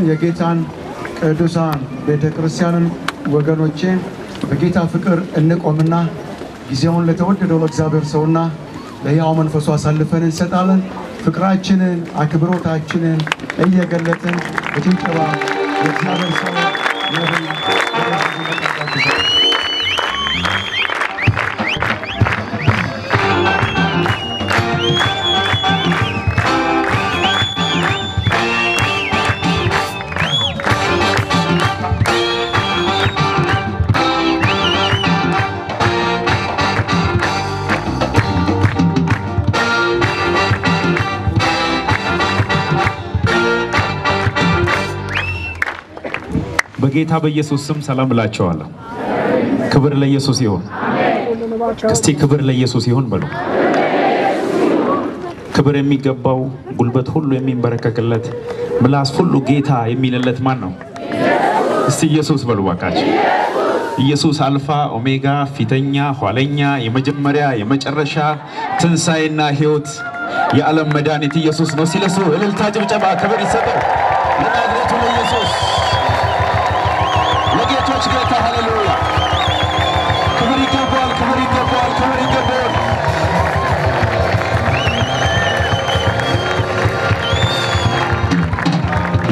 የጌታን ቅዱሳን ቤተክርስቲያንን ወገኖቼ በጌታ ፍቅር እንቆምና ጊዜውን ለተወደደው ለእግዚአብሔር ሰውና ለሕያው መንፈሱ አሳልፈን እንሰጣለን። ፍቅራችንን አክብሮታችንን እየገለጥን በጭብጨባ የእግዚአብሔር ሰው ነብይ በጌታ በኢየሱስ ስም ሰላም ብላችኋለሁ። ክብር ለኢየሱስ ይሁን። እስቲ ክብር ለኢየሱስ ይሁን በሉ። ክብር የሚገባው ጉልበት ሁሉ የሚንበረከክለት ምላስ ሁሉ ጌታ የሚልለት ማን ነው? እስቲ ኢየሱስ በሉ ባካችሁ። ኢየሱስ አልፋ ኦሜጋ ፊተኛ ኋለኛ የመጀመሪያ የመጨረሻ ትንሳኤና ሕይወት የዓለም መድኃኒት ኢየሱስ ነው። ሲለሱ እልልታ ጭብጨባ ክብር ይሰጣል ለናዝሬቱ ለኢየሱስ ለጌቶች ጌታ ሃሌሉያ ክብር ይገባዋል ክብር ይገባዋል ክብር ይገባዋል።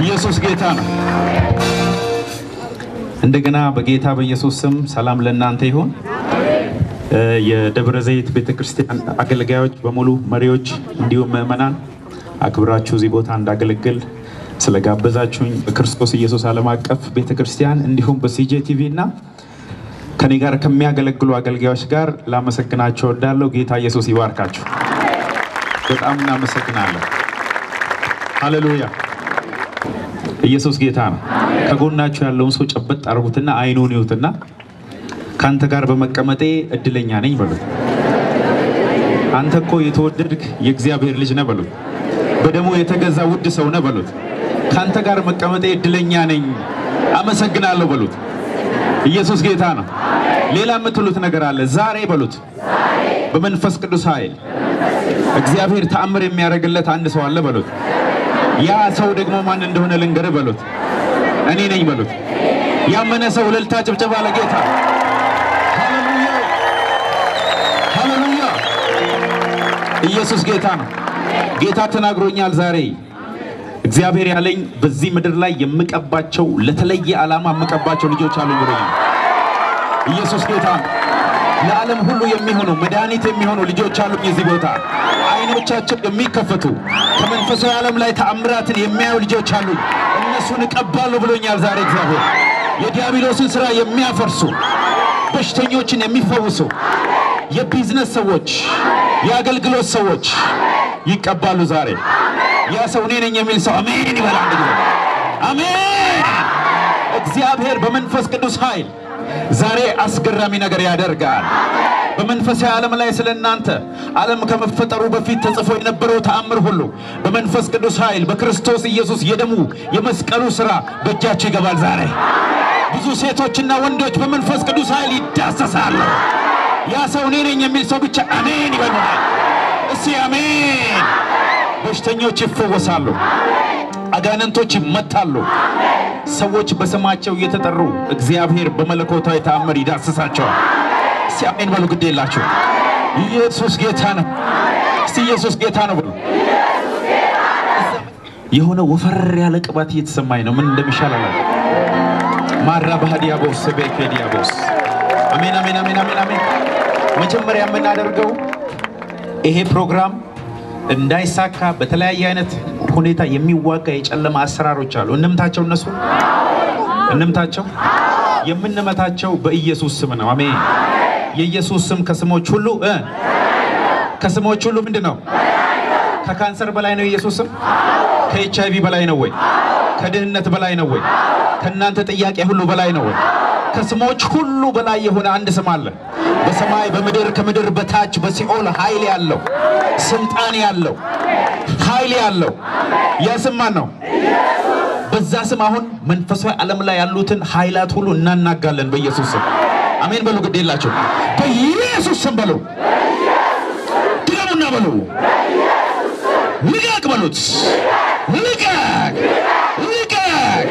ኢየሱስ ጌታ ነው። እንደገና በጌታ በኢየሱስ ስም ሰላም ለእናንተ ይሁን። የደብረ ዘይት ቤተክርስቲያን አገልጋዮች በሙሉ መሪዎች እንዲሁም ምእመናን አክብራችሁ እዚህ ቦታ እንዳገለግል ስለጋበዛችሁኝ በክርስቶስ ኢየሱስ ዓለም አቀፍ ቤተክርስቲያን እንዲሁም በሲጄቲቪ እና ከኔ ጋር ከሚያገለግሉ አገልጋዮች ጋር ላመሰግናችሁ እወዳለሁ። ጌታ ኢየሱስ ይባርካችሁ። በጣም እናመሰግናለን። ሃሌሉያ ኢየሱስ ጌታ ነው። ከጎናችሁ ያለውን ሰው ጨበጥ አርጉትና አይኑን ይዩትና ካንተ ጋር በመቀመጤ እድለኛ ነኝ በሉት። አንተ እኮ የተወደድክ የእግዚአብሔር ልጅ ነህ በሉት። በደሙ የተገዛ ውድ ሰው ነህ በሉት። ካንተ ጋር መቀመጤ እድለኛ ነኝ አመሰግናለሁ በሉት። ኢየሱስ ጌታ ነው። ሌላ የምትሉት ነገር አለ? ዛሬ በሉት በመንፈስ ቅዱስ ኃይል እግዚአብሔር ተአምር የሚያደርግለት አንድ ሰው አለ በሉት። ያ ሰው ደግሞ ማን እንደሆነ ልንገር በሉት። እኔ ነኝ በሉት። ያመነ ሰው እልልታ ጭብጨባ ለጌታ ሃሌሉያ ሃሌሉያ። ኢየሱስ ጌታ ነው። ጌታ ተናግሮኛል ዛሬ እግዚአብሔር ያለኝ በዚህ ምድር ላይ የምቀባቸው ለተለየ ዓላማ የምቀባቸው ልጆች አሉ ብሎኛል። ኢየሱስ ጌታ ነው። ለዓለም ሁሉ የሚሆኑ መድኃኒት የሚሆኑ ልጆች አሉ እዚህ ቦታ። አይኖቻቸው የሚከፈቱ ከመንፈሳዊ ዓለም ላይ ተአምራትን የሚያዩ ልጆች አሉ። እነሱን እቀባለሁ ብሎኛል ዛሬ እግዚአብሔር። የዲያብሎስን ሥራ የሚያፈርሱ በሽተኞችን የሚፈውሱ የቢዝነስ ሰዎች የአገልግሎት ሰዎች ይቀባሉ ዛሬ። ያ ሰው እኔ ነኝ የሚል ሰው አሜን ይበል አንድ ጊዜ አሜን። እግዚአብሔር በመንፈስ ቅዱስ ኃይል ዛሬ አስገራሚ ነገር ያደርጋል። በመንፈሳዊ ዓለም ላይ ስለናንተ ዓለም ከመፈጠሩ በፊት ተጽፎ የነበረው ተአምር ሁሉ በመንፈስ ቅዱስ ኃይል በክርስቶስ ኢየሱስ የደሙ የመስቀሉ ሥራ በእጃችሁ ይገባል ዛሬ። ብዙ ሴቶችና ወንዶች በመንፈስ ቅዱስ ኃይል ይዳሰሳሉ። ያ ሰው እኔ ነኝ የሚል ሰው ብቻ አሜን ይበል። እስቲ አሜን። በሽተኞች ይፈወሳሉ፣ አጋንንቶች ይመታሉ። ሰዎች በስማቸው እየተጠሩ እግዚአብሔር በመለኮታዊ ተአምር ይዳስሳቸዋል። እስቲ አሜን በሉ። ግድ የላችሁ ኢየሱስ ጌታ ነው። እስቲ ኢየሱስ ጌታ ነው ብሉ። የሆነ ወፈር ያለ ቅባት እየተሰማኝ ነው። ምን እንደሚሻል አላውቅም። ማራ ባህዲያቦስ በከዲያቦስ አሜን አሜን አሜን አሜን አሜን። መጀመሪያ የምናደርገው ይሄ ፕሮግራም እንዳይሳካ በተለያየ አይነት ሁኔታ የሚዋጋ የጨለማ አሰራሮች አሉ። እንምታቸው የምንመታቸው በኢየሱስ ስም ነው። አሜን። የኢየሱስ ስም ከስሞች ሁሉ ምንድነው? ከካንሰር በላይ ነው ኢየሱስ ስም። ከኤችአይቪ በላይ ነው ወይ? ከድህነት በላይ ነው ወይ? ከናንተ ጥያቄ ሁሉ በላይ ነው ወይ? ከስሞች ሁሉ በላይ የሆነ አንድ ስም አለ። በሰማይ በምድር ከምድር በታች በሲኦል ኃይል ያለው ስልጣን ያለው ኃይል ያለው ያ ስም ማን ነው? በዛ ስም አሁን መንፈሳዊ ዓለም ላይ ያሉትን ኃይላት ሁሉ እናናጋለን በኢየሱስ ስም። አሜን በሉ። ግድ የላችሁ በኢየሱስ ስም በሉ። ድገሙና በሉ። ልቀቅ በሉት። ልቀቅ ልቀቅ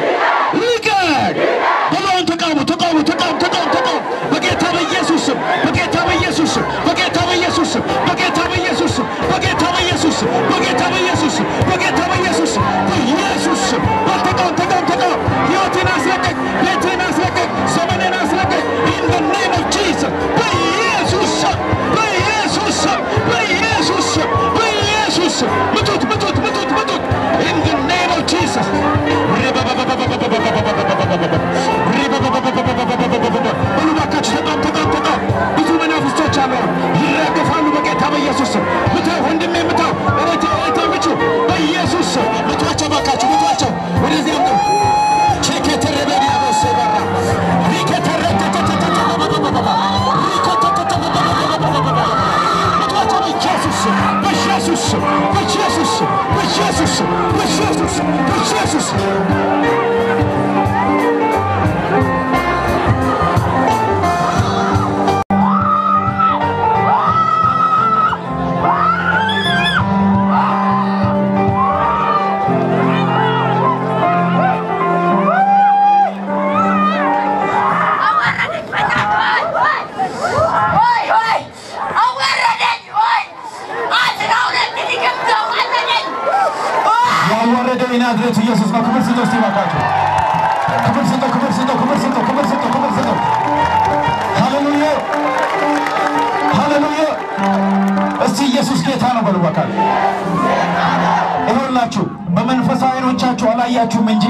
አይታያችሁም እንጂ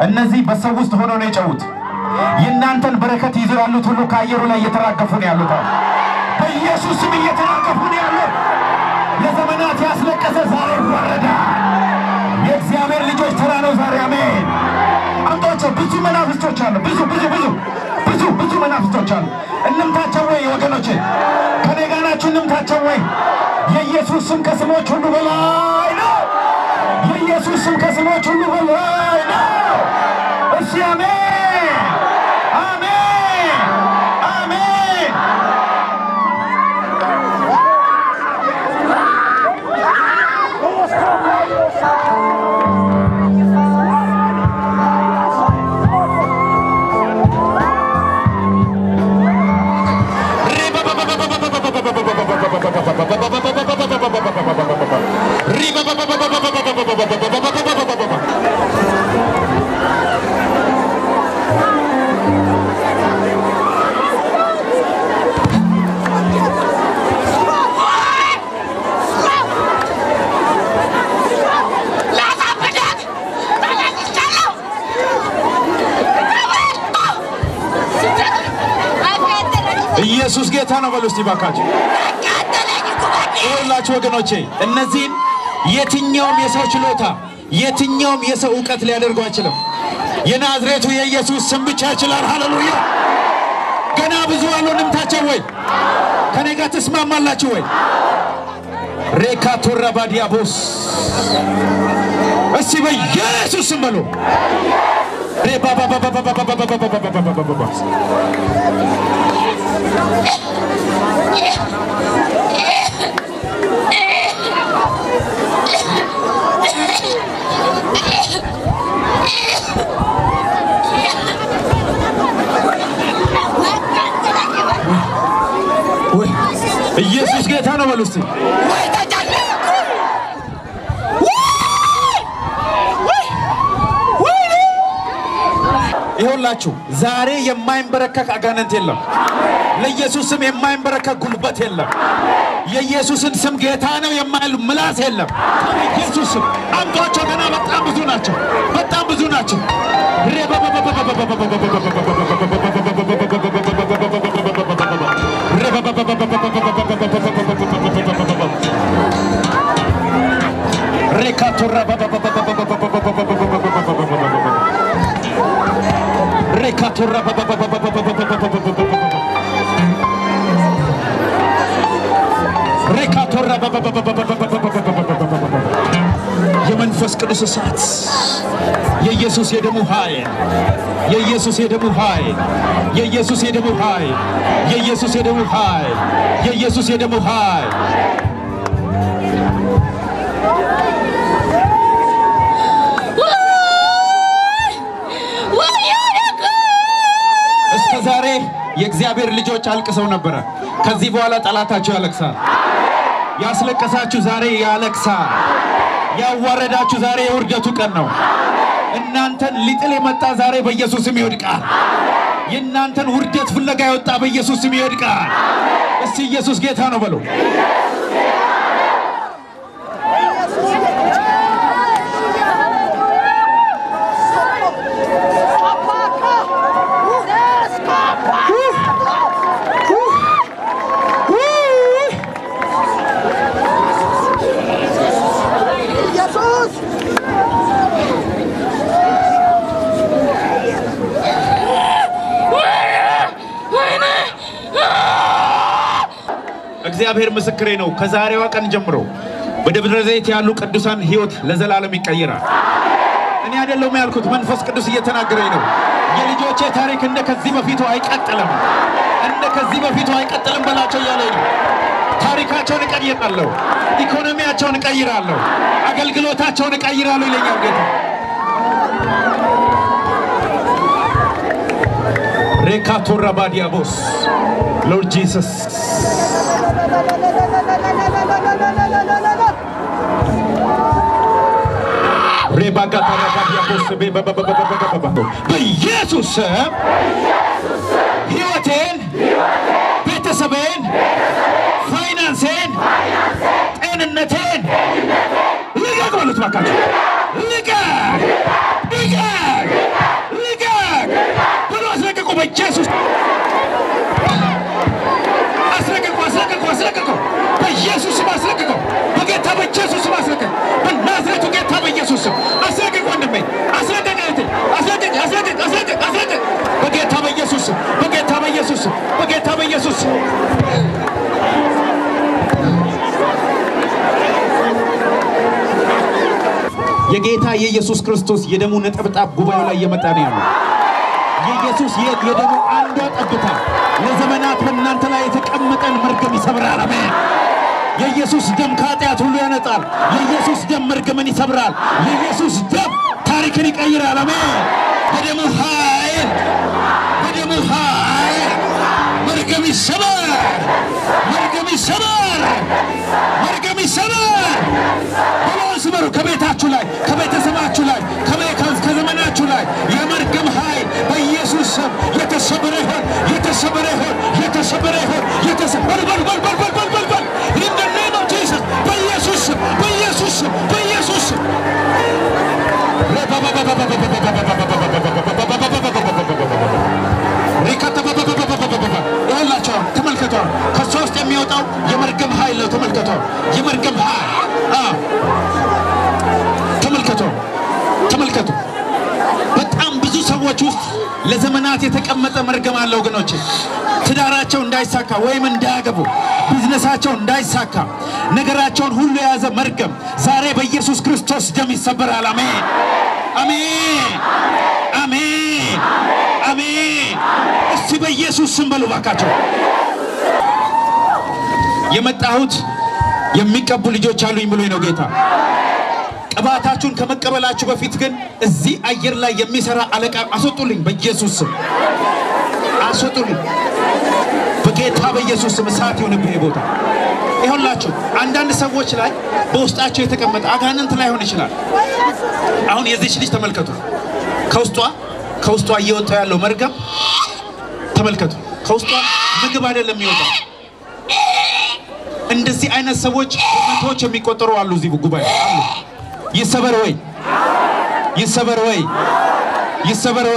እነዚህ በሰው ውስጥ ሆነው ነው የጨውት የእናንተን በረከት ይዘው ያሉት ሁሉ ከአየሩ ላይ እየተራገፉ ነው ያሉት በኢየሱስ ስም እየተራገፉ ነው ያሉት ለዘመናት ያስለቀሰ ዛሬ ወረደ የእግዚአብሔር ልጆች ተራ ነው ዛሬ አሜን አንቶቹ ብዙ መናፍስቶች አሉ ብዙ መናፍስቶች አሉ እንምታቸው ወይ ወገኖቼ ከኔ ጋር ናችሁ እንምታቸው ወይ የኢየሱስ ስም ከስሞች ሁሉ በላይ ነው የኢየሱስ ስም ከስሞች ሁሉ በላይ ነው እሺ አሜን ኢየሱስ ጌታ ነው በሉስቲ ባካችሁ ሁላችሁ ወገኖቼ እነዚህ የትኛውም የሰው ችሎታ የትኛውም የሰው ዕውቀት ሊያደርጉ አይችልም የናዝሬቱ የኢየሱስ ስም ብቻ ይችላል ሃሌሉያ ገና ብዙ አሉንም ታቸው ወይ ከኔ ጋር ተስማማላችሁ ወይ ሬካቶራ ባዲያቦስ እሺ በኢየሱስ ስም በሉ ኢየሱስ ጌታ ነው በሉስቲ ይሁላችሁ ዛሬ የማይንበረከክ አጋንንት የለም ለኢየሱስ ስም የማይንበረከክ ጉልበት የለም የኢየሱስን ስም ጌታ ነው የማይል ምላስ የለም ኢየሱስ ስም አምጧቸው ገና በጣም ብዙ ናቸው የመንፈስ ቅዱስ እሳት የኢየሱስ የደሙ ኃይል የኢየሱስ የደሙ ኃይል የኢየሱስ የደሙ ኃይል የኢየሱስ የደሙ ኃይል የኢየሱስ የደሙ ኃይል እስከ ዛሬ የእግዚአብሔር ልጆች አልቅሰው ነበር ከዚህ በኋላ ጠላታቸው ያለቅሳል ያስለቀሳችሁ ዛሬ ያለቅሳል ያዋረዳችሁ ዛሬ የውርደቱ ቀን ነው እናንተን ሊጥል የመጣ ዛሬ በኢየሱስ ስም ይወድቃል የእናንተን ውርደት ፍለጋ የወጣ በኢየሱስ ስም ይወድቃል እስቲ ኢየሱስ ጌታ ነው በሉ እግዚአብሔር ምስክሬ ነው ከዛሬዋ ቀን ጀምሮ በደብረ ዘይት ያሉ ቅዱሳን ህይወት ለዘላለም ይቀየራል እኔ አይደለም ያልኩት መንፈስ ቅዱስ እየተናገረኝ ነው የልጆቼ ታሪክ እንደከዚህ በፊቱ አይቀጥልም በላቸው ያለኝ ታሪካቸውን እቀይራለሁ ኢኮኖሚያቸውን እቀይራለሁ አገልግሎታቸውን እቀይራለሁ ይለኛል ጌታ ሬካቶራ ባዲያቦስ Lord Jesus በኢየሱስ ስም ሕይወቴን ቤተሰቤን ፋይናንሴን ጤንነቴን በሉት ባካችሁ ልቀቅ ልቀቅ ልቀቅ ብሎ አስለቀቁ በኢየሱስ አስለቀቁ በኢየሱስ አስለቀቁ በጌታ በኢየሱስ አስለቀቁ በናዝሬቱ ጌታ በኢየሱስ አስለቀቁ ወንድሜ አስለቀቅ በጌታ በኢየሱስ በጌታ በኢየሱስ በጌታ በኢየሱስ የጌታ የኢየሱስ ክርስቶስ የደሙ ነጠብጣብ ጉባኤው ላይ የመጣ ነው ያለው የኢየሱስ የደሙ አንዷ ጠብታ ለዘመናት በእናንተ ላይ የተቀመጠን መርገም ይሰብራል አሜን የኢየሱስ ደም ከኃጢአት ሁሉ ያነጻል የኢየሱስ ደም መርገምን ይሰብራል የኢየሱስ ደም ታሪክን ይቀይራል አሜን በደሙ ኃይል መርገም ይሰበር በወስመሩ ከቤታችሁ ላይ ከቤተሰባችሁ ላይ ከዘመናችሁ ላይ የመርገም ኃይል በኢየሱስ ስም የተሰበረ ይሁን in the name of Jesus በኢየሱስ ተመልከቱ ከሶስት የሚወጣው የመርገም ኃይል ነው ተመልከቱ የመርገም ኃይል ተመልከቱ በጣም ብዙ ሰዎች ውስጥ ለዘመናት የተቀመጠ መርገም አለ ወገኖች ትዳራቸው እንዳይሳካ ወይም እንዳያገቡ ቢዝነሳቸው እንዳይሳካ ነገራቸውን ሁሉ የያዘ መርገም ዛሬ በኢየሱስ ክርስቶስ ደም ይሰበራል አሜን እስቲ በኢየሱስ ስም በሉ ባካችሁ የመጣሁት የሚቀቡ ልጆች አሉኝ ብሎኝ ነው ጌታ ቅባታችሁን ከመቀበላችሁ በፊት ግን እዚህ አየር ላይ የሚሰራ አለቃ አስወጡልኝ በኢየሱስ ስም አስወጡልኝ በጌታ በኢየሱስ ስም እሳት ይሁንብህ ቦታ ይሁንላችሁ አንዳንድ ሰዎች ላይ በውስጣቸው የተቀመጠ አጋንንት ላይ ሆነ ይችላል አሁን የዚህ ልጅ ተመልከቱ ከውስጧ እየወጣ ያለው መርገም ተመልከቱ ከውስጧ ምግብ አይደለም የሚወጣው እንደዚህ አይነት ሰዎች በመቶዎች የሚቆጠሩ አሉ እዚህ ጉባኤ አሉ ይሰበር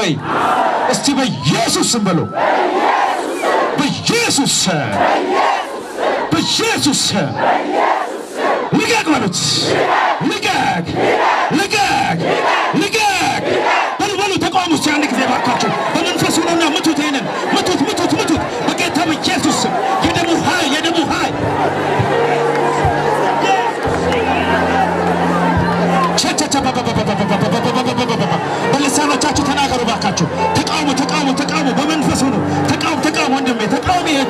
ወይ እስቲ በኢየሱስ ስም በሉ በኢየሱስ ልቀቅ በሉት ልቀቅ በሉ ተቃውሙ እስቲ አንድ ጊዜ ባካችሁ በመንፈስ ሆነና ምቱት ይሄንን ምቱት በጌታ በኢየሱስ የደሙ ኃይል በልሳኖቻችሁ ተናገሩ ባካችሁ ተቃውሙ በመንፈስ ሆኖ ተቃውሙ ወንድሜ ተቃውሙ ይሄ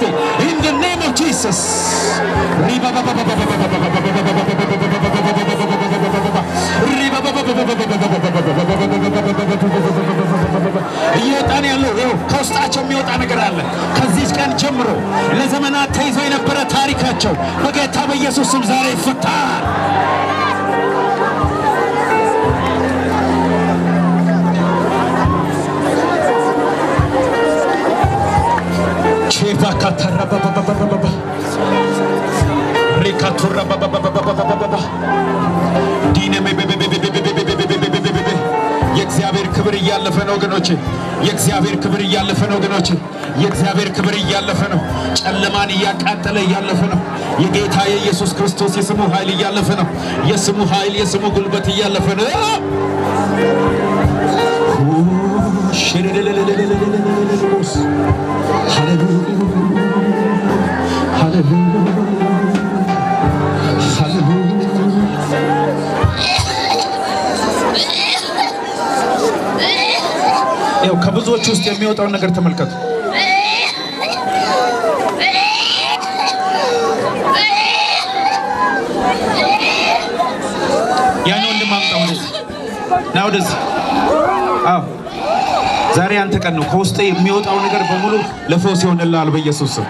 in the name of Jesus እየወጣን ያለው ከውስጣቸው የሚወጣ ነገር አለ ከዚህ ቀን ጀምሮ ለዘመናት ተይዞ የነበረ ታሪካቸው በጌታ በኢየሱስ ስም ዛሬ ይፈታል ቼቫ ካታራ ሪካቱራ ዲነሜ የእግዚአብሔር ክብር እያለፈ ነው ወገኖቼ የእግዚአብሔር ክብር እያለፈ ነው ጨለማን እያቃጠለ እያለፈ ነው የጌታ የኢየሱስ ክርስቶስ የስሙ ኃይል እያለፈ ነው የስሙ ጉልበት እያለፈ ነው ያው ከብዙዎች ውስጥ የሚወጣውን ነገር ተመልከቱ ያን ወንድማምጣው ናውደስ ዛሬ አንተ ቀን ነው ከውስጥ የሚወጣው ነገር በሙሉ ለፈውስ ይሆንልሃል በኢየሱስ ስም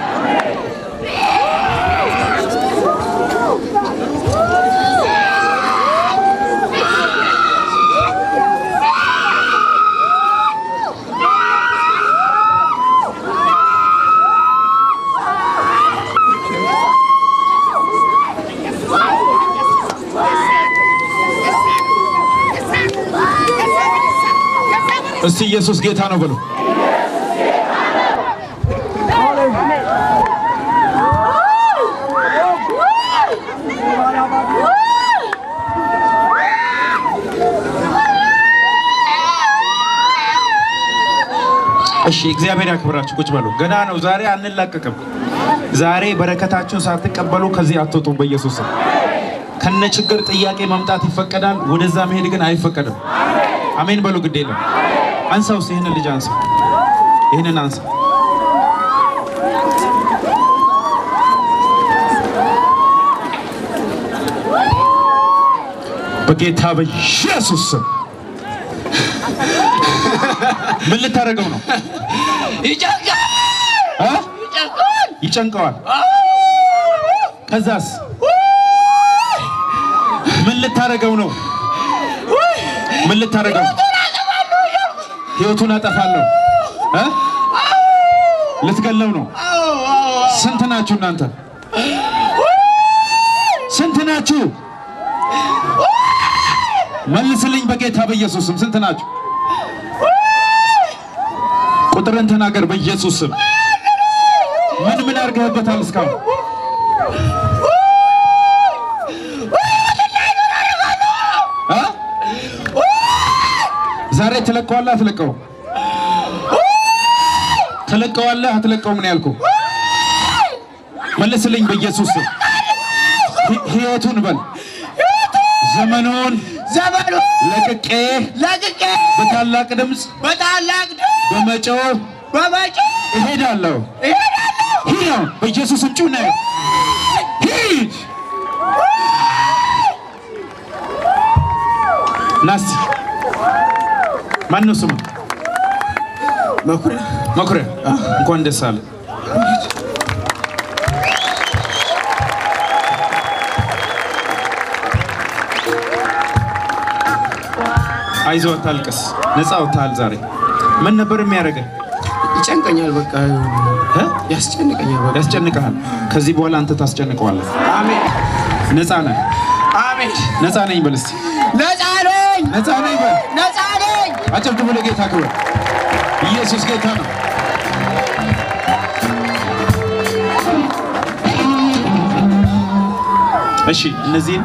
እስቲ ኢየሱስ ጌታ ነው በሉ እሺ እግዚአብሔር ያክብራችሁ ቁጭ በሉ ገና ነው ዛሬ አንላቀቅም ዛሬ በረከታችሁን ሳትቀበሉ ከዚህ አትወጡም በኢየሱስ ስም ከነ ችግር ጥያቄ መምጣት ይፈቀዳል ወደዛ መሄድ ግን አይፈቀድም አሜን በሉ ግድ የለም አንሳው ይሄንን ልጅ አንሳው ይሄንን አንሳው በጌታ በኢየሱስ ስም ምን ልታረገው ነው ይጨንቀዋል ከዛስ ምን ልታረገው ነው ምን ልታረገው ህይወቱን አጠፋለሁ ልትገለው ነው ስንት ናችሁ እናንተ ስንት ናችሁ መልስልኝ በጌታ በኢየሱስ ስም ስንት ናችሁ ቁጥርን ተናገር በኢየሱስ ስም ምን አርገህበታል እስካሁን ዛሬ ተለቀዋለህ አትለቀው ተለቀዋለህ አትለቀው ምን ያልኩ መልስልኝ በኢየሱስ ስም ህይወቱን በል ዘመኑን ለቅቄ በታላቅ ድምጽ በመጮህ እሄዳለሁ ሂድ በኢየሱስ ስም ጩና ሂድ ናስ ማን ነው ስሙ መኩሪያ እንኳን ደስ አለ አይዞህ አታልቅስ ነፃ ወጣል ዛሬ ምን ነበር የሚያረጋኝ ይጨንቀኛል በቃ ያስጨንቀሃል ከዚህ በኋላ አንተ ታስጨንቀዋለህ አሜን ነፃ ነህ አሜን ነፃ ነኝ በል እስቲ ነፃ ነኝ በል ነፃ ነኝ አጨብጭቡ ለጌታ ክብር ኢየሱስ ጌታ ነው እሺ እነዚህን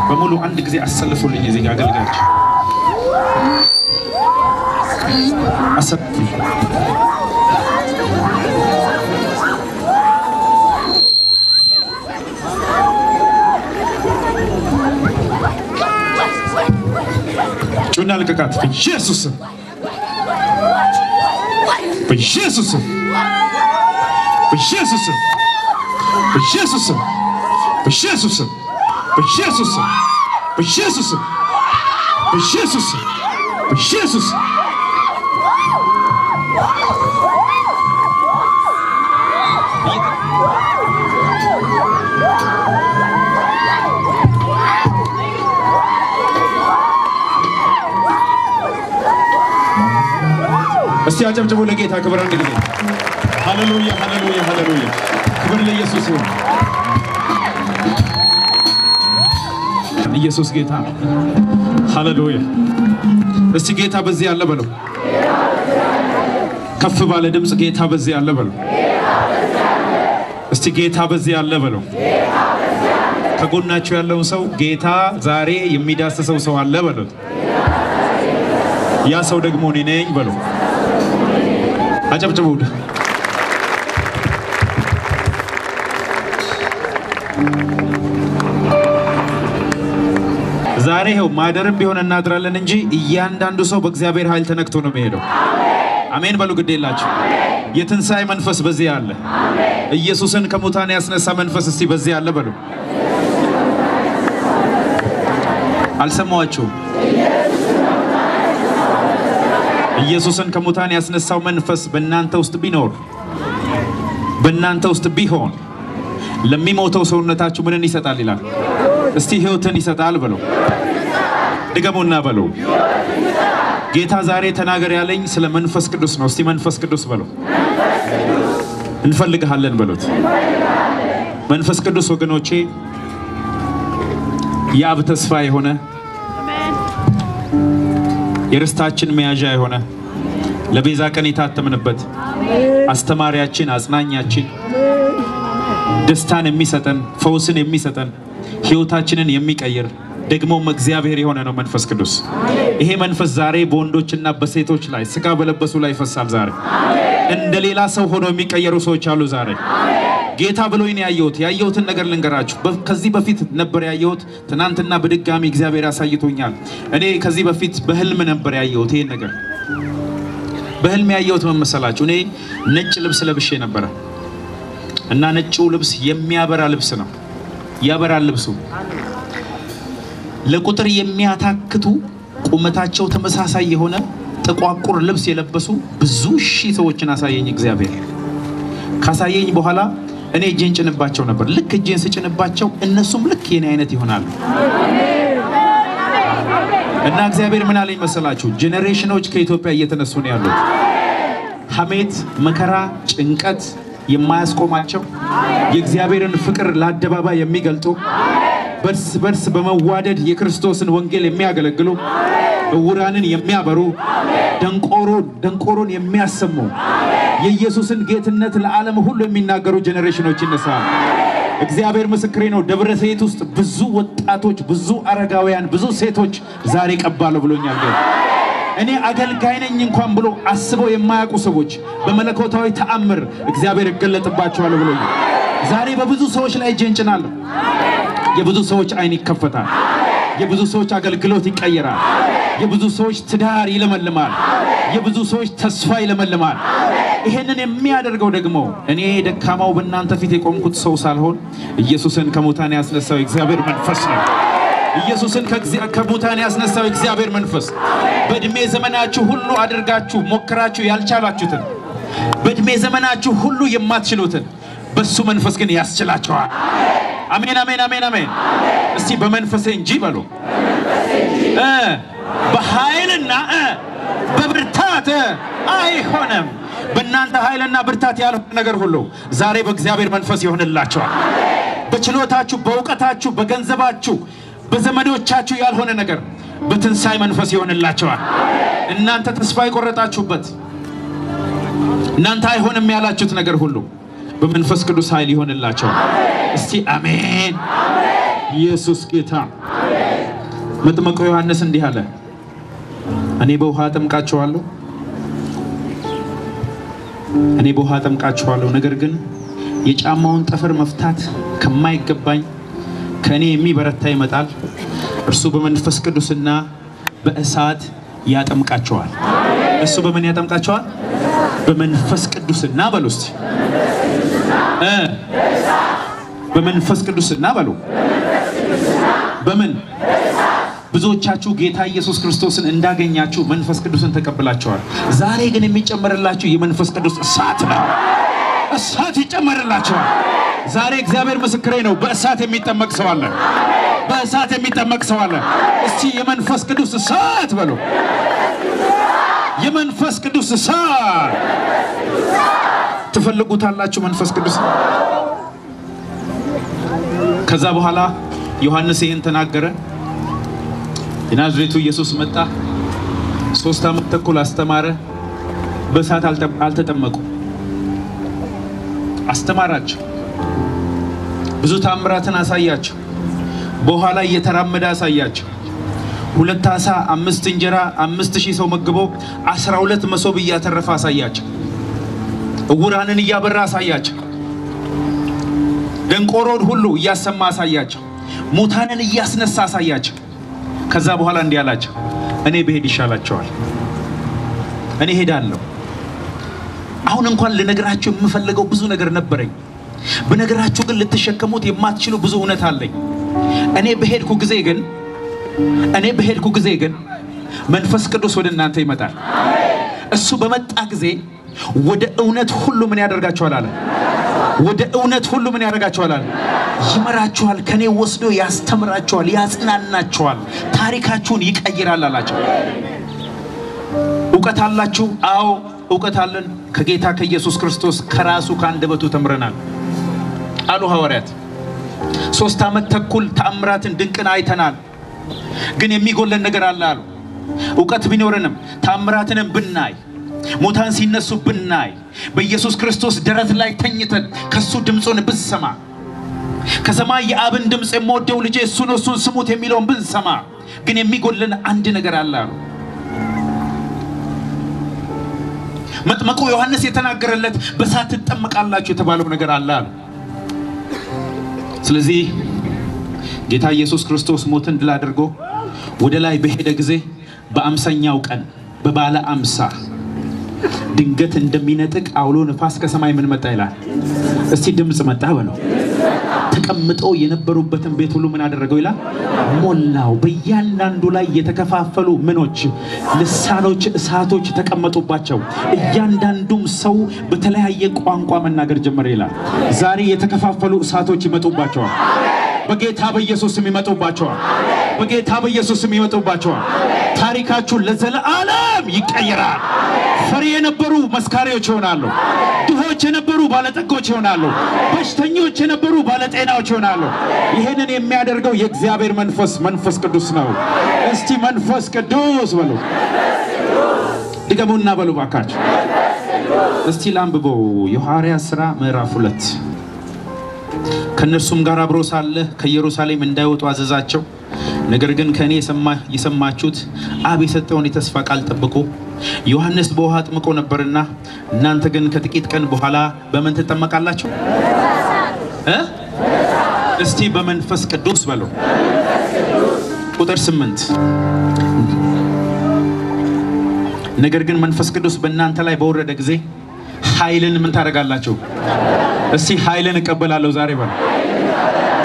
በሙሉ አንድ ጊዜ አሰልፉልኝ እዚህ ጋር አገልጋዮች አሰልፉልኝ ጩና ልቀቃት በኢየሱስ በኢየሱስ በኢየሱስ በኢየሱስ በኢየሱስ በኢየሱስ በኢየሱስ በኢየሱስ በኢየሱስ እስቲ አጨብጭቡ ለጌታ ክብር አንድ ጊዜ ሃሌሉያ ሃሌሉያ ሃሌሉያ ክብር ለኢየሱስ ይሁን ኢየሱስ ጌታ ነው ሃሌሉያ እስቲ ጌታ በዚህ ያለ በለው ከፍ ባለ ድምጽ ጌታ በዚህ ያለ በለው እስቲ ጌታ በዚህ ያለ በለው ከጎናችሁ ያለው ሰው ጌታ ዛሬ የሚዳስሰው ሰው አለ በለው ያ ሰው ደግሞ እኔ ነኝ በለው አጨብጭቡ ዛሬ ሄው ማደርም ቢሆን እናድራለን እንጂ እያንዳንዱ ሰው በእግዚአብሔር ኃይል ተነክቶ ነው የሚሄደው አሜን በሉ ግዴላችሁ የትንሳኤ መንፈስ በዚህ ያለ ኢየሱስን ከሙታን ያስነሳ መንፈስ እስቲ በዚህ ያለ በሉ አልሰማዋችሁም ኢየሱስን ከሙታን ያስነሳው መንፈስ በእናንተ ውስጥ ቢኖር በእናንተ ውስጥ ቢሆን ለሚሞተው ሰውነታችሁ ምንን ይሰጣል ይላል እስቲ ህይወትን ይሰጣል በሉ ድገሙና በሉ ጌታ ዛሬ ተናገር ያለኝ ስለ መንፈስ ቅዱስ ነው እስቲ መንፈስ ቅዱስ በሉ እንፈልግሃለን በሉት መንፈስ ቅዱስ ወገኖቼ የአብ ተስፋ የሆነ የርስታችን መያዣ የሆነ ለቤዛ ቀን የታተምንበት አስተማሪያችን አጽናኛችን ደስታን የሚሰጠን ፈውስን የሚሰጠን ሕይወታችንን የሚቀይር ደግሞ እግዚአብሔር የሆነ ነው መንፈስ ቅዱስ ይሄ መንፈስ ዛሬ በወንዶችና በሴቶች ላይ ስጋ በለበሱ ላይ ይፈሳል ዛሬ እንደሌላ ሰው ሆኖ የሚቀየሩ ሰዎች አሉ ዛሬ ጌታ ብሎኝ ያየሁትን ነገር ልንገራችሁ ከዚህ በፊት ነበር ያየሁት ትናንትና በድጋሚ እግዚአብሔር ያሳይቶኛል እኔ ከዚህ በፊት በህልም ነበር ያየሁት ይሄን ነገር በህልም ያየሁት መመሰላችሁ እኔ ነጭ ልብስ ለብሼ ነበር እና ነጭ ልብስ የሚያበራ ልብስ ነው ያበራል ልብሱ ለቁጥር የሚያታክቱ ቁመታቸው ተመሳሳይ የሆነ ተቋቁር ልብስ የለበሱ ብዙ ሺህ ሰዎችን አሳየኝ እግዚአብሔር ካሳየኝ በኋላ እኔ እጄን ጭንባቸው ነበር ልክ እጄን ስጭንባቸው እነሱም ልክ የኔ አይነት ይሆናሉ እና እግዚአብሔር ምን አለኝ መሰላችሁ ጄነሬሽኖች ከኢትዮጵያ እየተነሱ ነው ያሉት ሐሜት መከራ ጭንቀት የማያስቆማቸው የእግዚአብሔርን ፍቅር ለአደባባይ የሚገልጡ በርስ በመዋደድ የክርስቶስን ወንጌል የሚያገለግሉ እውራንን የሚያበሩ ደንቆሮን የሚያሰሙ የኢየሱስን ጌትነት ለዓለም ሁሉ የሚናገሩ ጄነሬሽኖች ይነሳሉ እግዚአብሔር ምስክሬ ነው ደብረ ዘይት ውስጥ ብዙ ወጣቶች ብዙ አረጋውያን ብዙ ሴቶች ዛሬ ቀባሉ ብሎኛል እኔ አገልጋይ ነኝ እንኳን ብሎ አስበው የማያውቁ ሰዎች በመለኮታዊ ተአምር እግዚአብሔር ይገለጥባቸዋል ብሎኛል ዛሬ በብዙ ሰዎች ላይ ጀንጭናል የብዙ ሰዎች አይን ይከፈታል የብዙ ሰዎች አገልግሎት ይቀየራል የብዙ ሰዎች ትዳር ይለመልማል የብዙ ሰዎች ተስፋ ይለመልማል ይሄንን የሚያደርገው ደግሞ እኔ ደካማው በእናንተ ፊት የቆምኩት ሰው ሳልሆን ኢየሱስን ከሙታን ያስነሳው እግዚአብሔር መንፈስ ነው ኢየሱስን ከሙታን ያስነሳው እግዚአብሔር መንፈስ በእድሜ ዘመናችሁ ሁሉ አድርጋችሁ ሞክራችሁ ያልቻላችሁትን በእድሜ ዘመናችሁ ሁሉ የማትችሉትን በሱ መንፈስ ግን ያስችላችኋል አሜን አሜን አሜን አሜን እስቲ በመንፈስ እንጂ በሉ በኃይልና በብርታት አይሆንም በእናንተ ኃይልና ብርታት ያልሆነ ነገር ሁሉ ዛሬ በእግዚአብሔር መንፈስ ይሆንላችኋል በችሎታችሁ በእውቀታችሁ በገንዘባችሁ በዘመዶቻችሁ ያልሆነ ነገር በትንሳኤ መንፈስ ይሆንላችኋል እናንተ ተስፋ ይቆረጣችሁበት እናንተ አይሆንም ያላችሁት ነገር ሁሉ በመንፈስ ቅዱስ ኃይል ይሆንላችኋል እስቲ አሜን ኢየሱስ ጌታ መጥምቁ ዮሐንስ እንዲህ አለ እኔ በውሃ አጠምቃችኋለሁ ነገር ግን የጫማውን ጠፍር መፍታት ከማይገባኝ ከኔ የሚበረታ ይመጣል እርሱ በመንፈስ ቅዱስና በእሳት ያጠምቃችኋል እሱ በምን ያጠምቃችኋል በመንፈስ ቅዱስና በሉስ በመንፈስ ቅዱስና በሉ በምን ብዙዎቻችሁ ጌታ ኢየሱስ ክርስቶስን እንዳገኛችሁ መንፈስ ቅዱስን ተቀበላችኋል ዛሬ ግን የሚጨመርላችሁ የመንፈስ ቅዱስ እሳት ነው እሳት ይጨመርላችኋል ዛሬ እግዚአብሔር ምስክሬ ነው በእሳት የሚጠመቅ ሰው አለ በእሳት የሚጠመቅ ሰው አለ እስቲ የመንፈስ ቅዱስ እሳት በሉ የመንፈስ ቅዱስ እሳት ትፈልጉታላችሁ መንፈስ ቅዱስ ከዛ በኋላ ዮሐንስ ይሄን ተናገረ የናዝሬቱ ኢየሱስ መጣ 3 ዓመት ተኩል አስተማረ በእሳት አልተጠመቁ አስተማራቸው ብዙ ታምራትን አሳያቸው በኋላ እየተራመደ አሳያቸው 2 ዓሣ 5 እንጀራ 5000 ሰው መግቦ 12 መሶብ እያተረፈ አሳያቸው እውራንን እያበራ አሳያቸው ደንቆሮን ሁሉ እያሰማ አሳያቸው ሙታንን እያስነሳ አሳያቸው ከዛ በኋላ እንዲህ አላቸው እኔ በሄድ ይሻላችኋል እኔ ሄዳለሁ አሁን እንኳን ለነገራችሁ የምፈልገው ብዙ ነገር ነበረኝ በነገራችሁ ግን ልትሸከሙት የማትችሉ ብዙ እውነት አለኝ እኔ በሄድኩ ጊዜ ግን መንፈስ ቅዱስ ወደ እናንተ ይመጣል እሱ በመጣ ጊዜ ወደ እውነት ሁሉ ምን ያደርጋችኋል አለ ወደ እውነት ሁሉ ምን ያደርጋችኋል አለ ይመራችኋል ከኔ ወስዶ ያስተምራችኋል ያጽናናችኋል ታሪካችሁን ይቀይራል አላቸው ዕውቀት አላችሁ አዎ ዕውቀት አለን ከጌታ ከኢየሱስ ክርስቶስ ከራሱ ካንደበቱ ተምረናል አሉ ሐዋርያት 3 ዓመት ተኩል ተአምራትን ድንቅን አይተናል ግን የሚጎለን ነገር አለ አሉ ዕውቀት ቢኖርንም ተአምራትንም ብናይ ሙታን ሲነሱ ብናይ በኢየሱስ ክርስቶስ ደረት ላይ ተኝተን ከሱ ድምጹን ብንሰማ ከሰማይ የአብን ድምጽ የምወደው ልጄ እሱ ነው እሱን ስሙት የሚለውን ብንሰማ ግን የሚጎለን አንድ ነገር አለ አሉ መጥምቁ ዮሐንስ የተናገረለት በእሳት ትጠመቃላችሁ የተባለው ነገር አለ አሉ ስለዚህ ጌታ ኢየሱስ ክርስቶስ ሞትን ድል አድርጎ ወደ ላይ በሄደ ጊዜ በአምሳኛው ቀን በባለ አምሳ ድንገት እንደሚነጥቅ አውሎ ነፋስ ከሰማይ ምን መጣ ይላል እስቲ ድምጽ መጣ በለው ተቀምጠው የነበሩበትን ቤት ሁሉ ምን አደረገው ይላል ሞላው በእያንዳንዱ ላይ የተከፋፈሉ ምኖች ልሳኖች እሳቶች ተቀመጡባቸው እያንዳንዱም ሰው በተለያየ ቋንቋ መናገር ጀመረ ይላል ዛሬ የተከፋፈሉ እሳቶች ይመጡባቸዋል በጌታ በኢየሱስ ስም ይመጡባቸዋል በጌታ በኢየሱስ ስም ይመጡባቸዋል ታሪካችሁ ለዘላለም ይቀየራል ፈሪ የነበሩ መስካሪዎች ይሆናሉ ድሆች የነበሩ ባለጠጎች ይሆናሉ በሽተኞች የነበሩ ባለጤናዎች ይሆናሉ ይሄንን የሚያደርገው የእግዚአብሔር መንፈስ ቅዱስ ነው እስቲ መንፈስ ቅዱስ በሉ ድገሙና በሉ ባካችሁ እስቲ ላንብበው የሐዋርያት ሥራ ምዕራፍ 2 ከነርሱም ጋር አብሮ ሳለ ከኢየሩሳሌም እንዳይወጡ አዘዛቸው ነገር ግን ከኔ የሰማችሁት አብ የሰጠውን የተስፋ ቃል ጠብቁ ዮሐንስ በውሃ አጥምቆ ነበርና እናንተ ግን ከጥቂት ቀን በኋላ በመን ተጠመቃላችሁ እስቲ በመንፈስ ቅዱስ በሉ ቁጥር 8 ነገር ግን መንፈስ ቅዱስ በእናንተ ላይ በወረደ ጊዜ ኃይልን ምን ታደርጋላችሁ እስቲ ኃይልን እቀበላለሁ ዛሬ በሉ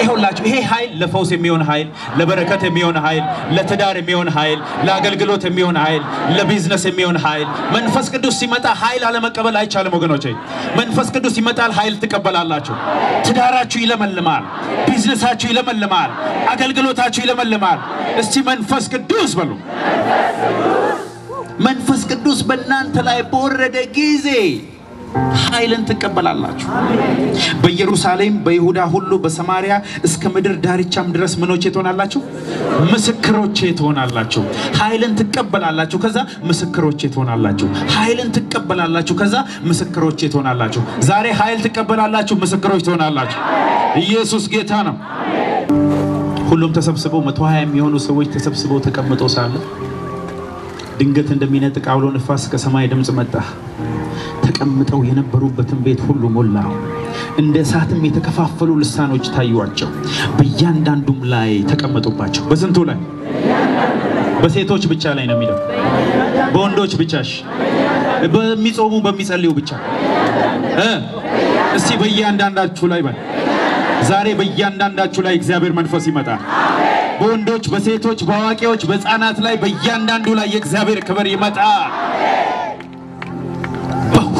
ይሁላችሁ ይሄ ኃይል ለፈውስ የሚሆን ኃይል ለበረከት የሚሆን ኃይል ለትዳር የሚሆን ኃይል ለአገልግሎት የሚሆን ኃይል ለቢዝነስ የሚሆን ኃይል መንፈስ ቅዱስ ሲመጣ ኃይል አለመቀበል አይቻልም ወገኖቼ መንፈስ ቅዱስ ይመጣል ኃይል ትቀበላላችሁ ትዳራችሁ ይለመልማል ቢዝነሳችሁ ይለመልማል አገልግሎታችሁ ይለመልማል እስቲ መንፈስ ቅዱስ በሉ መንፈስ ቅዱስ በእናንተ ላይ በወረደ ጊዜ ኃይልን ትቀበላላችሁ በኢየሩሳሌም በይሁዳ ሁሉ በሰማሪያ እስከ ምድር ዳርቻም ድረስ ምኖች ትሆናላችሁ ምስክሮች ትሆናላችሁ ኃይልን ትቀበላላችሁ ከዛ ምስክሮች ትሆናላችሁ ኃይልን ትቀበላላችሁ ከዛ ምስክሮች ትሆናላችሁ ዛሬ ኃይል ትቀበላላችሁ ምስክሮች ትሆናላችሁ ኢየሱስ ጌታ ነው ሁሉም ተሰብስበው 120 የሚሆኑ ሰዎች ተሰብስበው ተቀምጠው ሳለ ድንገት እንደሚነጥቅ አውሎ ነፋስ ከሰማይ ድምጽ መጣ ተቀምጠው የነበሩበትን ቤት ሁሉ ሞላው እንደ እሳትም የተከፋፈሉ ልሳኖች ታዩአቸው በእያንዳንዱም ላይ ተቀመጡባቸው በስንቱ ላይ በሴቶች ብቻ ላይ ነው የሚለው በወንዶች ብቻሽ በሚጾሙ በሚጸልዩ ብቻ እስቲ በእያንዳንዳችሁ ላይ ባል ዛሬ በእያንዳንዳችሁ ላይ እግዚአብሔር መንፈስ ይመጣል በወንዶች በሴቶች በአዋቂዎች በሕፃናት ላይ በእያንዳንዱ ላይ የእግዚአብሔር ክብር ይመጣል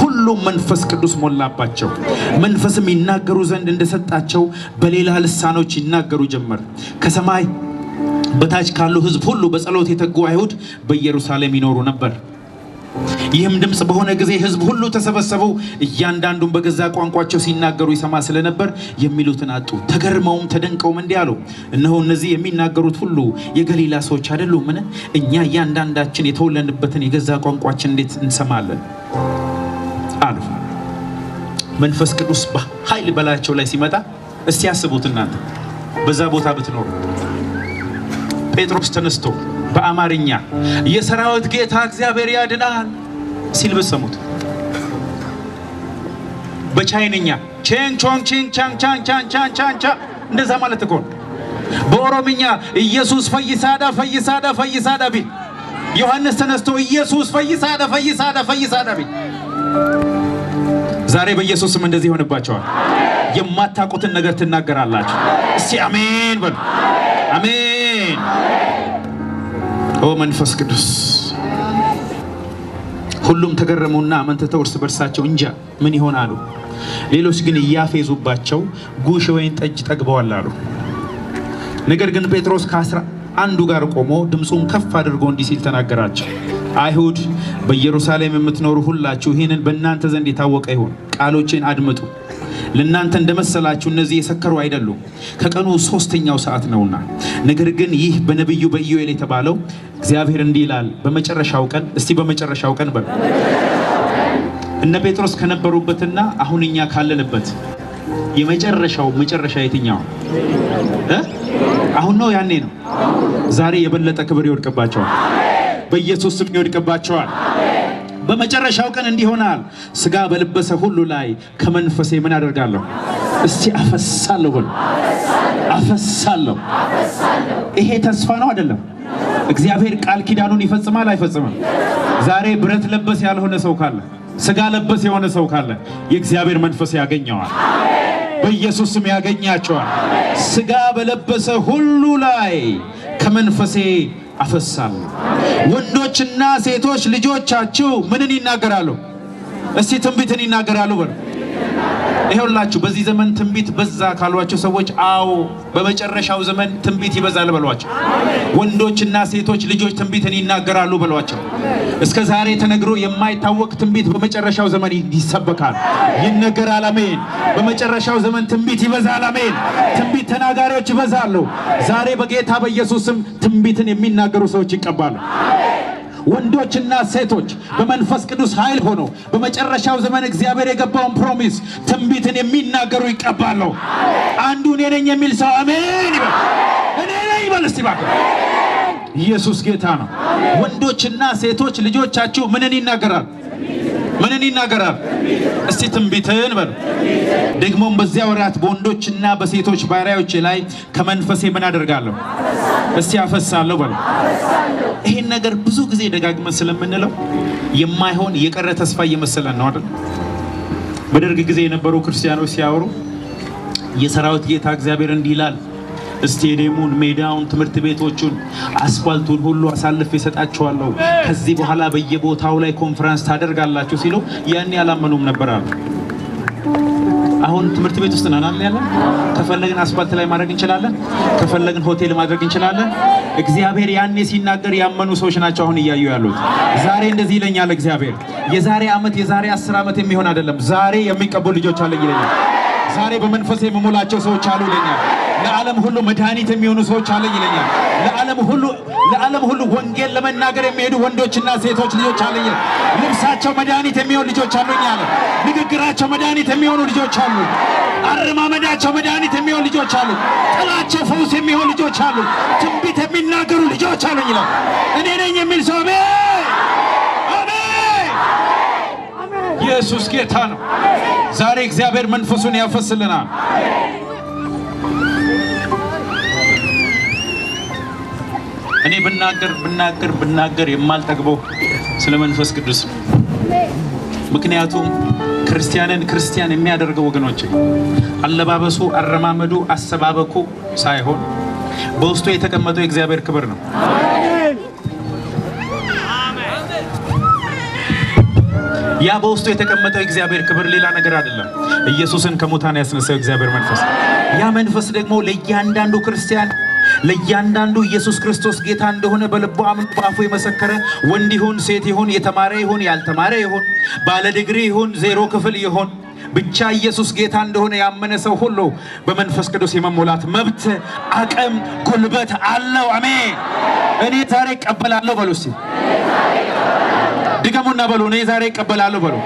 ሁሉም መንፈስ ቅዱስ ሞላባቸው መንፈስም ይናገሩ ዘንድ እንደሰጣቸው በሌላ ልሳኖች ይናገሩ ጀመር ከሰማይ በታች ካሉ ሕዝብ ሁሉ በጸሎት የተጉ አይሁድ በኢየሩሳሌም ይኖሩ ነበር ይህም ድምጽ በሆነ ጊዜ ሕዝብ ሁሉ ተሰበሰቡ እያንዳንዱም በገዛ ቋንቋቸው ሲናገሩ ይሰማ ስለነበር የሚሉትን አጡ ተገርመውም ተደንቀውም እንዲህ አሉ እነሆ እነዚህ የሚናገሩት ሁሉ የገሊላ ሰዎች አይደሉምን እኛ እያንዳንዳችን የተወለድንበትን የገዛ ቋንቋችን እንዴት እንሰማለን አሉ መንፈስ ቅዱስ በኃይል በላያቸው ላይ ሲመጣ እስቲ ያስቡት እናንተ በዛ ቦታ ብትኖሩ ጴጥሮስ ተነስቶ በአማርኛ የሰራዊት ጌታ እግዚአብሔር ያድናል ሲል በሰሙት በቻይንኛ ቼን ቾን ቺን ቻን ቻን ቻን ቻን ቻን ቻ እንደዛ ማለት እኮ በኦሮምኛ ኢየሱስ ፈይሳዳ ቢ ዮሐንስ ተነስቶ ኢየሱስ ፈይሳዳ ቢ ዛሬ በኢየሱስ ስም እንደዚህ ሆነባቸዋል የማታውቁትን ነገር ትናገራላችሁ እስቲ አሜን በሉ አሜን ኦ መንፈስ ቅዱስ ሁሉም ተገረሙና አመንተው እርስ በርሳቸው እንጃ ምን ይሆናሉ ሌሎች ግን ያፌዙባቸው ጉሽ ወይን ጠጅ ጠግበዋል አሉ ነገር ግን ጴጥሮስ አንዱ ጋር ቆሞ ድምጹን ከፍ አድርጎ እንዲህ ሲል ተናገራቸው አይሁድ በኢየሩሳሌም የምትኖሩ ሁላችሁ ይሄንን በእናንተ ዘንድ የታወቀ ይሁን ቃሎቼን አድምጡ ለእናንተ እንደመሰላችሁ እነዚህ የሰከሩ አይደሉም ከቀኑ 3ኛው ሰዓት ነውና ነገር ግን ይህ በነብዩ በኢዮኤል የተባለው እግዚአብሔር እንዲህ ይላል በመጨረሻው ቀን እስቲ በመጨረሻው ቀን በል እነ ጴጥሮስ ከነበሩበትና አሁን እኛ ካለንበት የመጨረሻው መጨረሻ የትኛው አሁን ነው ያኔ ነው ዛሬ የበለጠ ክብር ይወድቅባቸዋል በኢየሱስ ስም ይወድቅባቸዋል በመጨረሻው ቀን እንዲሆናል ስጋ በለበሰ ሁሉ ላይ ከመንፈሴ ምን አደርጋለሁ እስቲ አፈሳለሁ በሉ አፈሳለሁ ይሄ ተስፋ ነው አይደለም እግዚአብሔር ቃል ኪዳኑን ይፈጽማል አይፈጽምም ዛሬ ብረት ለበስ ያልሆነ ሰው ካለ ስጋ ለበስ የሆነ ሰው ካለ የእግዚአብሔር መንፈስ ያገኘዋል በኢየሱስ ስም ያገኛቸዋል ስጋ በለበሰ ሁሉ ላይ ከመንፈሴ አፈሳለሁ ወንዶችና ሴቶች ልጆቻችሁ ምንን ይናገራሉ እስቲ ትንቢትን ይናገራሉ በሉ ይሄውላችሁ በዚህ ዘመን ትንቢት በዛ ካሏቸው ሰዎች አዎ በመጨረሻው ዘመን ትንቢት ይበዛል በሏቸው ወንዶችና ሴቶች ልጆች ትንቢትን ይናገራሉ በሏቸው እስከ ዛሬ ተነግሮ የማይታወቅ ትንቢት በመጨረሻው ዘመን ይሰበካል ይነገራል አሜን በመጨረሻው ዘመን ትንቢት ይበዛል አሜን ትንቢት ተናጋሪዎች ይበዛሉ ዛሬ በጌታ በኢየሱስ ስም ትንቢትን የሚናገሩ ሰዎች ይቀባሉ ወንዶችና ሴቶች በመንፈስ ቅዱስ ኃይል ሆኖ በመጨረሻው ዘመን እግዚአብሔር የገባውን ፕሮሚስ ትንቢትን የሚናገሩ ይቀባሉ አንዱ እኔ ነኝ የሚል ሰው አሜን ይበል እኔ ነኝ ይበል እስቲ ባክ ኢየሱስ ጌታ ነው ወንዶችና ሴቶች ልጆቻችሁ ምንን ይናገራል እስቲ ትንቢትን በሉ ደግሞም በዚያ ወራት በወንዶችና በሴቶች ባሪያዎች ላይ ከመንፈሴ ምን አደርጋለሁ እስቲ አፈሳለሁ በሉ ይሄን ነገር ብዙ ጊዜ ደጋግመን ስለምንለው የማይሆን የቀረ ተስፋ እየመሰለን ነው አይደል በደርግ ጊዜ የነበሩ ክርስቲያኖች ሲያወሩ የሰራዊት ጌታ እግዚአብሔር እንዲህ ይላል ስቴዲየሙን ሜዳውን ትምህርት ቤቶቹን አስፋልቱን ሁሉ አሳልፌ እሰጣቸዋለሁ ከዚህ በኋላ በየቦታው ላይ ኮንፈረንስ ታደርጋላችሁ ሲሉ ያኔ ያላመኑም ነበር አሉ አሁን ትምህርት ቤት ውስጥ ነን አይደል ያለን ከፈለግን አስፋልት ላይ ማድረግ እንችላለን ከፈለግን ሆቴል ማድረግ እንችላለን እግዚአብሔር ያኔ ሲናገር ያመኑ ሰዎች ናቸው አሁን ይያዩ ያሉት ዛሬ እንደዚህ ይለኛል እግዚአብሔር የዛሬ አመት የዛሬ 10 አመት የሚሆን አይደለም ዛሬ የሚቀበሉ ልጆች አለኝ ይለኛል ዛሬ በመንፈስ የመሞላቸው ሰዎች አሉ ይለኛል ለዓለም ሁሉ መድኃኒት የሚሆኑ ሰዎች አለኝ ይለኛል ለዓለም ሁሉ ወንጌል ለመናገር የሚሄዱ ወንዶችና ሴቶች ልጆች አለኝ ልብሳቸው መድኃኒት የሚሆኑ ልጆች አሉኝ አለ ንግግራቸው መድኃኒት የሚሆኑ ልጆች አሉ አረማመዳቸው መድኃኒት የሚሆኑ ልጆች አሉ ጥላቸው ፈውስ የሚሆኑ ልጆች አሉ ትንቢት የሚናገሩ ልጆች አሉኝ ይላል እኔ ነኝ የሚል ሰው አሜን ኢየሱስ ጌታ ነው ዛሬ እግዚአብሔር መንፈሱን ያፈስልናል እኔ ብናገር የማልጠግበው ስለ መንፈስ ቅዱስ ምክንያቱም ክርስቲያን የሚያደርገው ወገኖቼ አለባበሱ አረማመዱ አሰባበኩ ሳይሆን በውስጡ የተቀመጠው የእግዚአብሔር ክብር ነው ያ በውስጡ የተቀመጠው የእግዚአብሔር ክብር ሌላ ነገር አይደለም ኢየሱስን ከሙታን ያስነሳው እግዚአብሔር መንፈስ ያ መንፈስ ደግሞ ለእያንዳንዱ ክርስቲያን ለእያንዳንዱ ኢየሱስ ክርስቶስ ጌታ እንደሆነ በልቡ አምኖ በአፉ የመሰከረ ወንድ ይሁን ሴት ይሁን የተማረ ይሁን ያልተማረ ይሁን ባለ ዲግሪ ይሁን ዜሮ ክፍል ይሁን ብቻ ኢየሱስ ጌታ እንደሆነ ያመነ ሰው ሁሉ በመንፈስ ቅዱስ የመሞላት መብት አቅም ጉልበት አለው አሜን እኔ ዛሬ እቀበላለሁ በሉ እስቲ ድገሙና በሉ እኔ ዛሬ እቀበላለሁ በሉ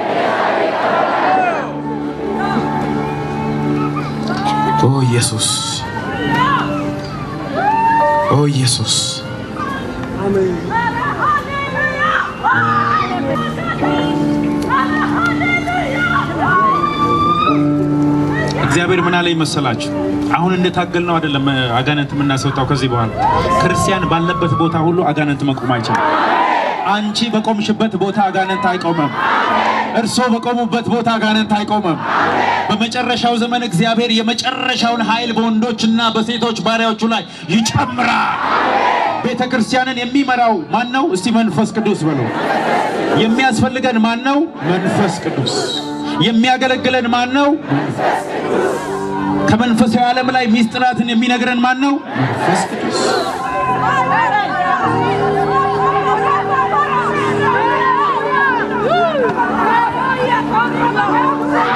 ኦ ኢየሱስ ኦ ኢየሱስ አሜን እግዚአብሔር ምን አለ ይመስላችሁ አሁን እንደታገልነው አይደለም አጋንንት የምናስወጣው ከዚህ በኋላ ክርስቲያን ባለበት ቦታ ሁሉ አጋንንት መቆም አይችልም አንቺ በቆምሽበት ቦታ አጋንንት አይቆምም እርሶ በቆሙበት ቦታ አጋንንት አይቆምም በመጨረሻው ዘመን እግዚአብሔር የመጨረሻውን ኃይል በወንዶችና በሴቶች ባሪያዎቹ ላይ ይጨምራል ቤተክርስቲያንን የሚመራው ማን ነው እስቲ መንፈስ ቅዱስ በሉ የሚያስፈልገን ማን ነው መንፈስ ቅዱስ የሚያገለግለን ማን ነው መንፈስ ቅዱስ ከመንፈሳዊ ዓለም ላይ ሚስጥራትን የሚነግረን ማን ነው መንፈስ ቅዱስ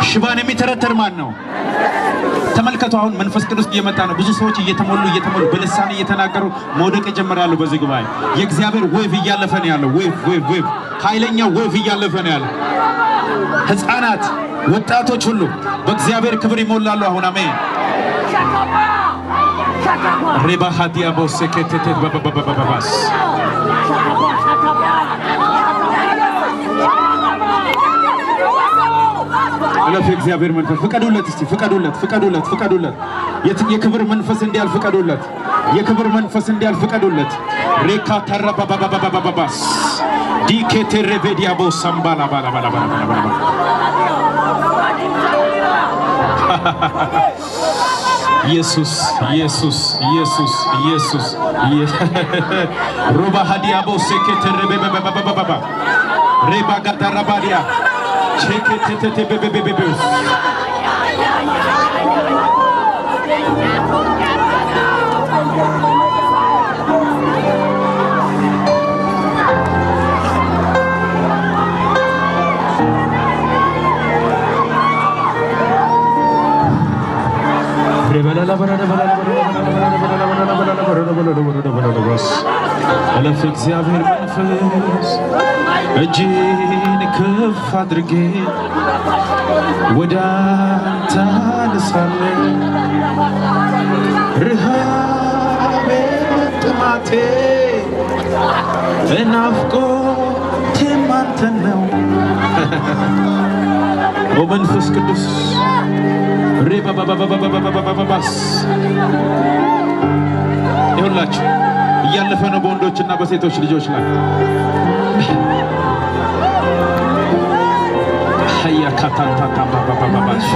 ሽባን የሚተረተር ማን ነው ተመልከቱ አሁን መንፈስ ቅዱስ እየመጣ ነው ብዙ ሰዎች እየተሞሉ በልሳን እየተናገሩ መውደቅ ጀምራሉ በዚህ ጉባኤ የእግዚአብሔር ዌቭ እያለፈ ነው ያለው ዌቭ ኃይለኛ ዌቭ እያለፈ ነው ያለው ሕፃናት ወጣቶች ሁሉ በእግዚአብሔር ክብር ይሞላሉ አሁን አሜን ሬባ ሀዲያ ቦሰከተተ በበበበባስ አለፈ እግዚአብሔር መንፈስ ፍቀዱለት እስቲ ፍቀዱለት የክብር መንፈስ እንዲያልፍ ፍቀዱለት የክብር መንፈስ እንዲያልፍ ፍቀዱለት ሬካ ተረባባባባባስ ዲኬቴ ሬቬዲያ ቦሳምባላ ባላ ባላ ባላ ባላ ኢየሱስ ሮባ ሀዲያ ቦሰከተ ሬበበበባባባ ሬባ ጋዳራባዲያ ቼኬቴቴ በበበበበስ አለፈ እግዚአብሔር መንፈስ እጄን ከፍ አድርጌ ወደ አንተ አነሳለሁ ረሃቤ ጥማቴ ናፍቆቴም አንተን ነው ኦ መንፈስ ቅዱስ ሬባባባባባባባባባስ ይሁንላችሁ እያለፈ ነው በወንዶችና በሴቶች ልጆች ላይ ሀያ ካታታታባባባባሽ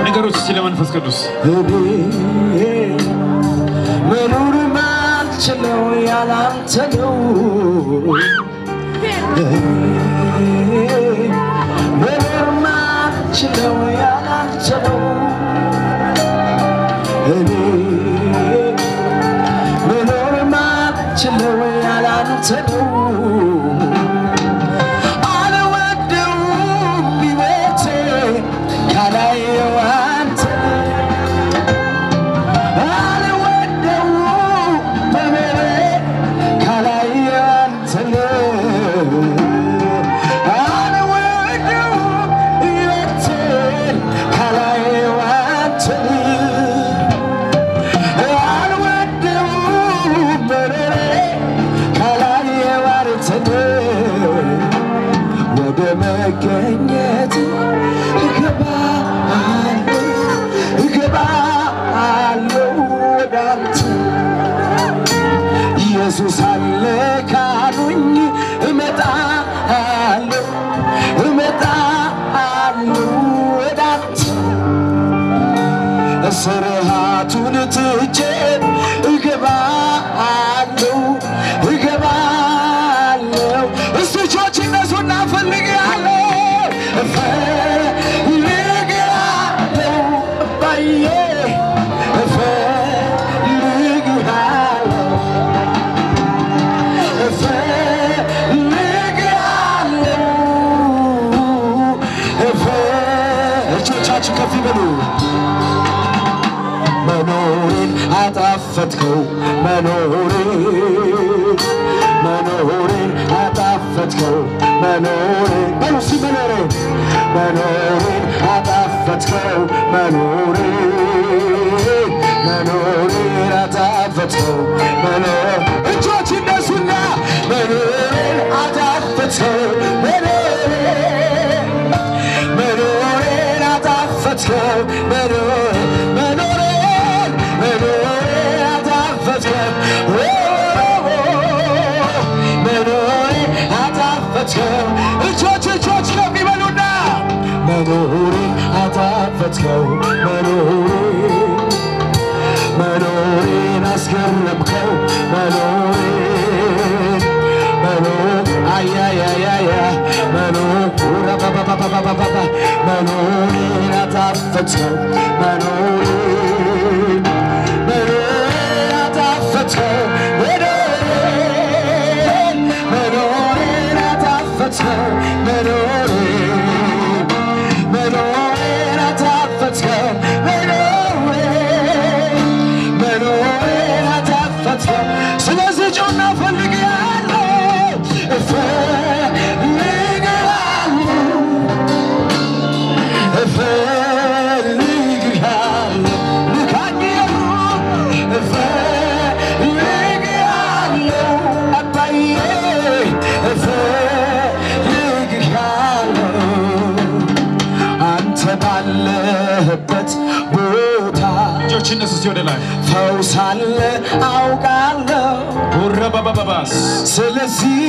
ነገሮች ስለመንፈስ ቅዱስ መኖር ማልችለው ያላንተ ነው መኖር ማልችለው ያላንተ ነው መኖር ማልችለው ያላንተ ነው ኢየሱስ አለ ካሉኝ እመጣለሁ ወዳንተ ስርዓቱን ትቼ እገባለሁ እስቶች እነሱና ፈልጋለሁ ባዬ መኖሬን አጣፈጥከው መኖሬን አጣፈጥከው መኖሬን አጣፈጥከው መኖሬን አጣፈጥከው እጆች እነሱና መኖሬን አጣፈጥከው መኖሬን አጣፈጥከው መኖሬን አጣፈጥከው መኖሬን አጣፈጥከው እጆች ከሚበሉና መኖሬን አጣፈጥከው መኖሬን አስገረምከው መኖሬን አያያያያ መኖሬን አጣፈጥከው መኖሬን አጣፈጥከው መኖሬን አጣፈጥከው መኖሬን አጣፈጥከው መኖሬን አጣፈጥከው ስለዚህ ጮና ፈልጌያለሁ ባለበት ቦታ እጆችነስ ሲወደ ላይ ፈውሳለ አውቃለሁ ወረባባባስ ስለዚህ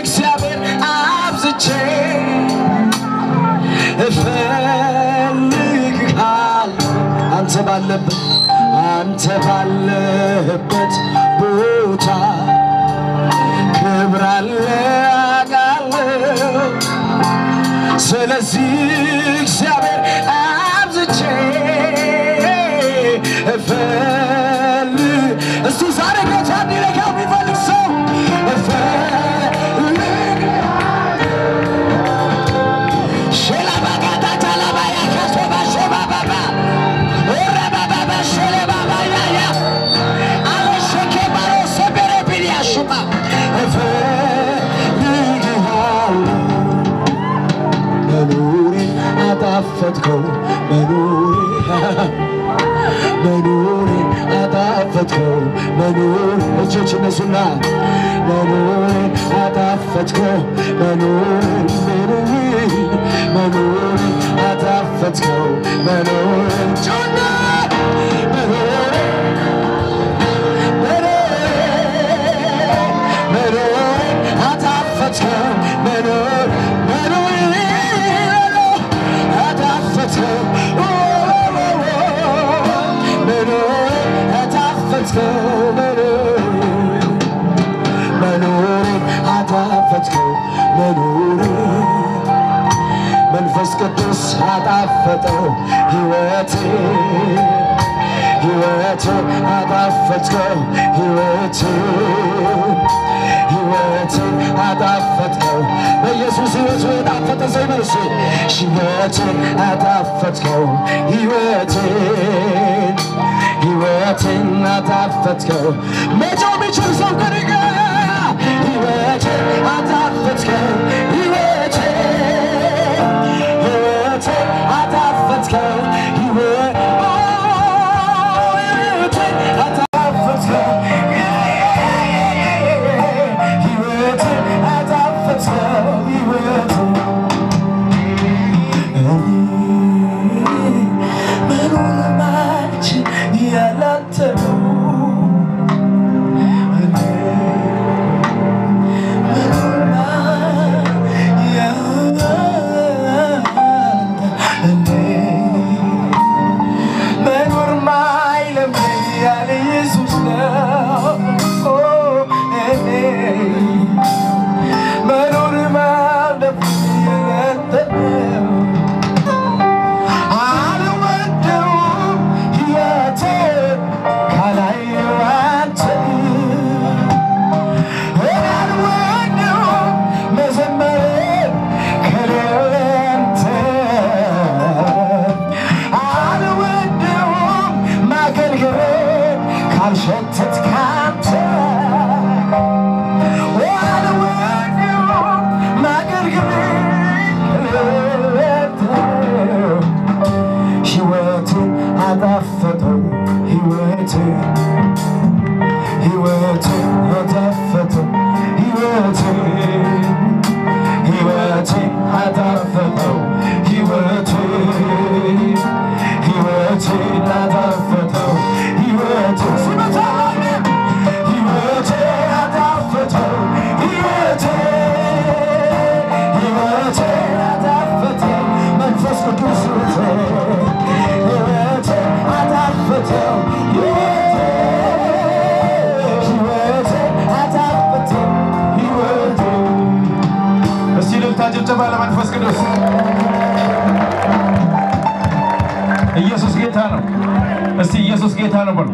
እግዚአብሔር አብዝቼ እፈልግሃለሁ አንተ ባለበት ቦታ ክብር አለ አውቃለሁ ስለዚህ እግዚአብሔር አብዝቼ እስቲ ዛሬ ጌታ እንዲነካ የሚፈልግ ሰው መኖሬን አጣፈጥከው መኖሬን አጣፈጥከው እጆች እነሱና መኖሬን አጣፈጥከው መኖሬን አጣፈጥከው መኖሬን ጆና መኖሬን አጣፈጥከው መኖሬን አጣፈጥከው መንፈስ ቅዱስ አጣፈጠው ሕይወቴ አጣፈጥከው ሕይወቴ አጣፈጥከው በኢየሱስ ሕይወቱ የጣፈጠ ሰው ይመርሱ ሕይወቴን አጣፈጥከው ሕይወቴን አጣፈጥከው መጮህ የሚችል ሰው ከነገ ሕይወቴን አጣፈጥከው ሕይወቴን አጣፈጥከው ሕይወቴን አጣፈጥከው ሕይወቴን አጣፈጥከው መኖር ማልችል ያላንተ ጭብጨባ ለመንፈስ ቅዱስ ነው እስቲ ኢየሱስ ጌታ ነው በሉ